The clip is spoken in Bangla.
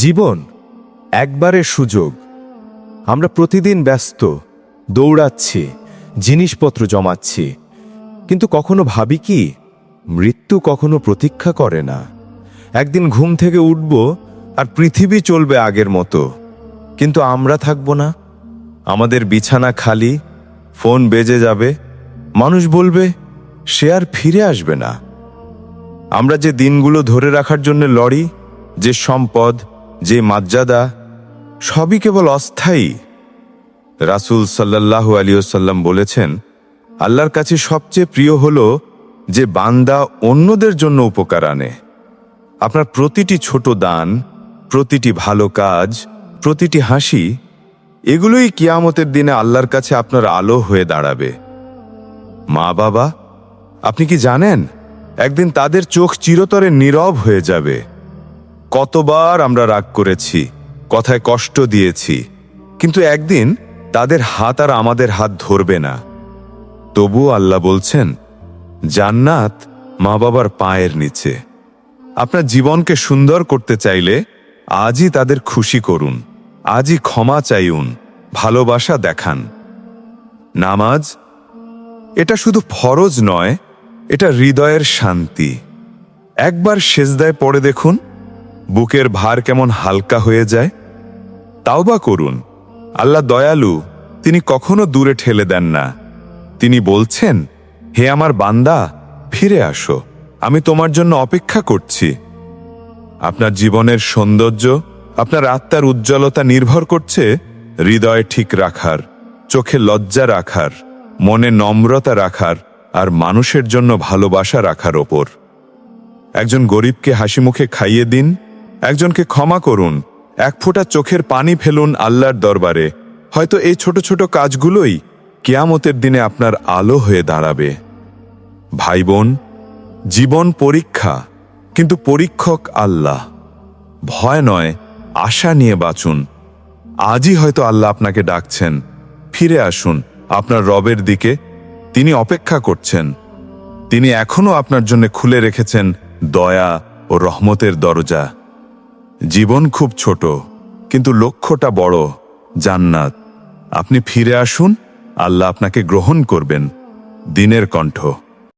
জীবন একবারের সুযোগ। আমরা প্রতিদিন ব্যস্ত, দৌড়াচ্ছি, জিনিসপত্র জমাচ্ছি, কিন্তু কখনো ভাবি কি মৃত্যু কখনো প্রতীক্ষা করে না। একদিন ঘুম থেকে উঠব আর পৃথিবী চলবে আগের মতো, কিন্তু আমরা থাকব না। আমাদের বিছানা খালি, ফোন বেজে যাবে, মানুষ বলবে সে আর ফিরে আসবে না। আমরা যে দিনগুলো ধরে রাখার জন্য লড়ি, যে সম্পদ, যে মর্যাদা, সবই কেবল অস্থায়ী। রাসূল সাল্লাল্লাহু আলাইহি ওয়াসাল্লাম বলেছেন, আল্লাহর কাছে সবচেয়ে প্রিয় হলো যে বান্দা অন্যদের জন্য উপকার আনে। আপনার প্রতিটি ছোট দান, প্রতিটি ভালো কাজ, প্রতিটি হাসি, এগুলোই কিয়ামতের দিনে আল্লাহর কাছে আপনার আলো হয়ে দাঁড়াবে। মা বাবা, আপনি কি জানেন একদিন তাদের চোখ চিরতরে নীরব হয়ে যাবে। কতবার আমরা রাগ করেছি, কথায় কষ্ট দিয়েছি, কিন্তু একদিন তাদের হাত আর আমাদের হাত ধরবে না। তবুও আল্লাহ বলছেন, জান্নাত মা বাবার পায়ের নিচে। আপনার জীবনকে সুন্দর করতে চাইলে আজই তাদের খুশি করুন, আজই ক্ষমা চাইুন, ভালোবাসা দেখান। নামাজ, এটা শুধু ফরজ নয়, এটা হৃদয়ের শান্তি। একবার সেজদায় পড়ে দেখুন, বুকের ভার কেমন হালকা হয়ে যায়। তাওবা করুন, আল্লাহ দয়ালু, তিনি কখনো দূরে ঠেলে দেন না। তিনি বলছেন, হে আমার বান্দা, ফিরে আসো, আমি তোমার জন্য অপেক্ষা করছি। আপনার জীবনের সৌন্দর্য, আপনার আত্মার উজ্জ্বলতা নির্ভর করছে হৃদয় ঠিক রাখার, চোখে লজ্জা রাখার, মনে নম্রতা রাখার আর মানুষের জন্য ভালোবাসা রাখার ওপর। একজন গরিবকে হাসি মুখে খাইয়ে দিন, একজনকে ক্ষমা করুন, এক ফোঁটা চোখের পানি ফেলুন আল্লাহর দরবারে। হয়তো এই ছোট ছোট কাজগুলোই কিয়ামতের দিনে আপনার আলো হয়ে দাঁড়াবে। ভাই বোন, জীবন পরীক্ষা, কিন্তু পরীক্ষক আল্লাহ। ভয় নয়, আশা নিয়ে বাঁচুন। আজই হয়তো আল্লাহ আপনাকে ডাকছেন, ফিরে আসুন আপনার রবের দিকে। তিনি অপেক্ষা করছেন। তিনি এখনো আপনার জন্য খুলে রেখেছেন দয়া ও রহমতের দরজা। জীবন খুব ছোট, কিন্তু লক্ষ্যটা বড়, জান্নাত। আপনি ফিরে আসুন, আল্লাহ আপনাকে গ্রহণ করবেন। দিনের কণ্ঠ।